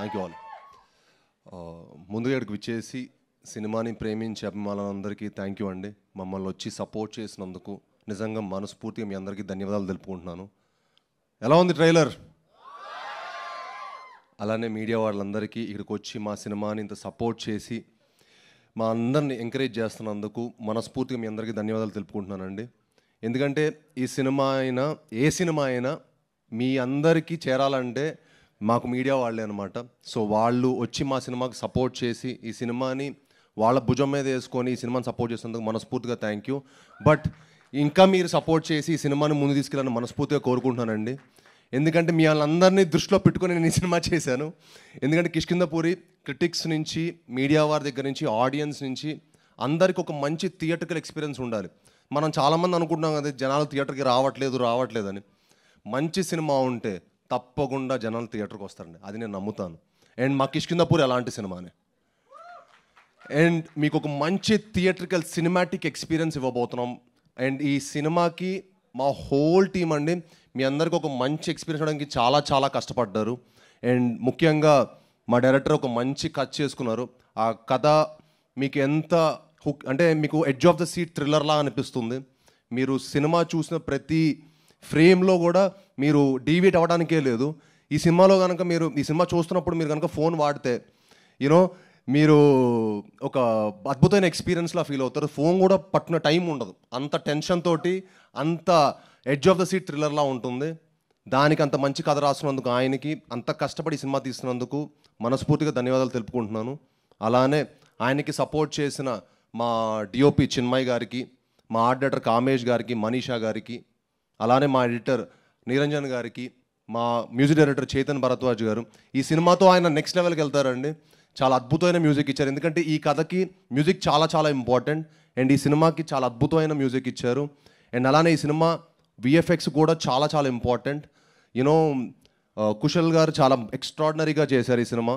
Thank you all. ముందుగా ఇక్కడికి విచ్చేసి సినిమాని ప్రేమించే అభిమానులందరికీ థ్యాంక్ యూ అండి. మమ్మల్ని వచ్చి సపోర్ట్ చేసినందుకు నిజంగా మనస్ఫూర్తిగా మీ అందరికీ ధన్యవాదాలు తెలుపుకుంటున్నాను. ఎలా ఉంది ట్రైలర్? అలానే మీడియా వాళ్ళందరికీ ఇక్కడికి వచ్చి మా సినిమాని ఇంత సపోర్ట్ చేసి మా అందరిని ఎంకరేజ్ చేస్తున్నందుకు మనస్ఫూర్తిగా మీ అందరికీ ధన్యవాదాలు తెలుపుకుంటున్నానండి. ఎందుకంటే ఈ సినిమా అయినా ఏ సినిమా అయినా మీ అందరికీ చేరాలంటే మాకు మీడియా వాళ్ళే అనమాట. సో వాళ్ళు వచ్చి మా సినిమాకి సపోర్ట్ చేసి ఈ సినిమాని వాళ్ళ భుజం మీద వేసుకొని ఈ సినిమాని సపోర్ట్ చేసినందుకు మనస్ఫూర్తిగా థ్యాంక్ యూ. బట్ ఇంకా మీరు సపోర్ట్ చేసి ఈ సినిమాని ముందు తీసుకెళ్ళాలని మనస్ఫూర్తిగా కోరుకుంటున్నానండి. ఎందుకంటే మీ వాళ్ళందరినీ దృష్టిలో పెట్టుకొని నేను ఈ సినిమా చేశాను. ఎందుకంటే కిష్కింధపురి క్రిటిక్స్ నుంచి మీడియా వారి దగ్గర నుంచి ఆడియన్స్ నుంచి అందరికి ఒక మంచి థియేటర్కల్ ఎక్స్పీరియన్స్ ఉండాలి. మనం చాలామంది అనుకుంటున్నాం కదా జనాలు థియేటర్కి రావట్లేదని. మంచి సినిమా ఉంటే తప్పకుండా జనాలు థియేటర్కి వస్తారండి, అది నేను నమ్ముతాను. అండ్ మా కిష్కింధపురి అలాంటి సినిమానే. అండ్ మీకు ఒక మంచి థియేటర్కల్ సినిమాటిక్ ఎక్స్పీరియన్స్ ఇవ్వబోతున్నాం. అండ్ ఈ సినిమాకి మా హోల్ టీమ్ అండి మీ అందరికీ ఒక మంచి ఎక్స్పీరియన్స్ ఇవ్వడానికి చాలా చాలా కష్టపడ్డారు. అండ్ ముఖ్యంగా మా డైరెక్టర్ ఒక మంచి కథ చేసుకున్నారు. ఆ కథ మీకు ఎంత హుక్ అంటే మీకు ఎడ్జ్ ఆఫ్ ద సీట్ థ్రిల్లర్లా అనిపిస్తుంది. మీరు సినిమా చూసిన ప్రతి ఫ్రేమ్లో కూడా మీరు డీవియేట్ అవ్వడానికే లేదు. ఈ సినిమాలో కనుక మీరు ఈ సినిమా చూస్తున్నప్పుడు మీరు కనుక ఫోన్ వాడితే మీరు ఒక అద్భుతమైన ఎక్స్పీరియన్స్లా ఫీల్ అవుతారు. ఫోన్ కూడా పట్టిన టైం ఉండదు, అంత టెన్షన్ తోటి అంత ఎడ్జ్ ఆఫ్ ద సీట్ థ్రిల్లర్లా ఉంటుంది. దానికి అంత మంచి కథ రాసినందుకు ఆయనకి అంత కష్టపడి సినిమా తీస్తున్నందుకు మనస్ఫూర్తిగా ధన్యవాదాలు తెలుపుకుంటున్నాను. అలానే ఆయనకి సపోర్ట్ చేసిన మా డిఓపి చిన్మయ్ గారికి, మా ఆర్ట్ డైరెక్టర్ కామేష్ గారికి, మనీషా గారికి, అలానే మా ఎడిటర్ నిరంజన్ గారికి, మా మ్యూజిక్ డైరెక్టర్ చేతన్ భరద్వాజ్ గారు. ఈ సినిమాతో ఆయన నెక్స్ట్ లెవెల్కి వెళ్తారండి. చాలా అద్భుతమైన మ్యూజిక్ ఇచ్చారు. ఎందుకంటే ఈ కథకి మ్యూజిక్ చాలా చాలా ఇంపార్టెంట్. అండ్ ఈ సినిమాకి చాలా అద్భుతమైన మ్యూజిక్ ఇచ్చారు. అండ్ అలానే ఈ సినిమా విఎఫ్ఎక్స్ కూడా చాలా చాలా ఇంపార్టెంట్. కుశల్ గారు చాలా ఎక్స్ట్రాడినరీగా చేశారు ఈ సినిమా.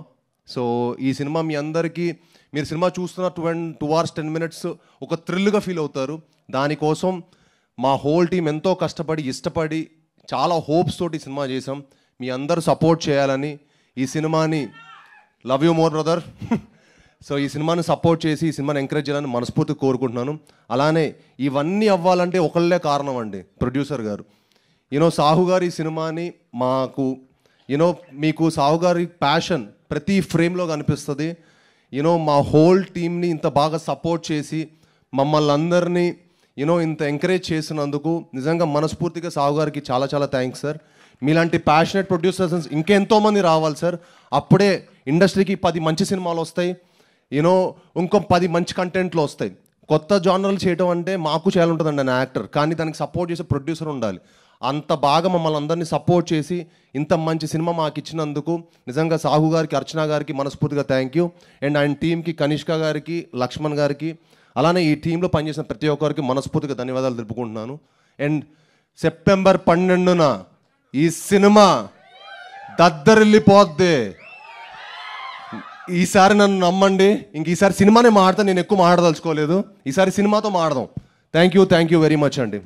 సో ఈ సినిమా మీ అందరికీ మీరు సినిమా చూస్తున్న 2 hours 10 minutes ఒక థ్రిల్గా ఫీల్ అవుతారు. దానికోసం మా హోల్ టీం ఎంతో కష్టపడి ఇష్టపడి చాలా హోప్స్ తోటి సినిమా చేసాం. మీ అందరూ సపోర్ట్ చేయాలని ఈ సినిమాని love you more brother. So ఈ సినిమాని సపోర్ట్ చేసి ఈ సినిమాని ఎంకరేజ్ చేయాలని మనస్ఫూర్తిగా కోరుకుంటున్నాను. అలానే ఇవన్నీ అవ్వాలంటే ఒకళ్ళే కారణం అండి, ప్రొడ్యూసర్ గారు. సాహు గారు ఈ సినిమాని మాకు మీకు సాహు గారి ప్యాషన్ ప్రతి ఫ్రేమ్లో కనిపిస్తుంది. మా హోల్ టీమ్ని ఇంత బాగా సపోర్ట్ చేసి మమ్మల్ని అందరినీ ఇంత ఎంకరేజ్ చేసినందుకు నిజంగా మనస్ఫూర్తిగా సాహు గారికి చాలా చాలా థ్యాంక్స్ సార్. మీలాంటి ప్యాషనెట్ ప్రొడ్యూసర్స్ ఇంకెంతోమంది రావాలి సార్. అప్పుడే ఇండస్ట్రీకి 10 మంచి సినిమాలు వస్తాయి, ఇంకో 10 మంచి కంటెంట్లు వస్తాయి. కొత్త జానర్లు చేయడం అంటే మాకు చేయాలంటుందండి నేను యాక్టర్, కానీ దానికి సపోర్ట్ చేసే ప్రొడ్యూసర్ ఉండాలి. అంత బాగా మమ్మల్ని అందరినీ సపోర్ట్ చేసి ఇంత మంచి సినిమా మాకు ఇచ్చినందుకు నిజంగా సాహు గారికి, అర్చన గారికి మనస్ఫూర్తిగా థ్యాంక్ యూ. అండ్ ఆయన టీంకి కనిష్క గారికి, లక్ష్మణ్ గారికి, అలానే ఈ టీంలో పనిచేసిన ప్రతి ఒక్కరికి మనస్ఫూర్తిగా ధన్యవాదాలు తెలుపుకుంటున్నాను. అండ్ సెప్టెంబర్ 12న ఈ సినిమా దద్దరిల్లిపోద్ది. ఈసారి నన్ను నమ్మండి, ఇంక ఈసారి సినిమానే మాడతా, నేను ఎక్కువ మాడదలుచుకోలేదు. ఈసారి సినిమాతో మాడదాం. థ్యాంక్ యూ వెరీ మచ్ అండి.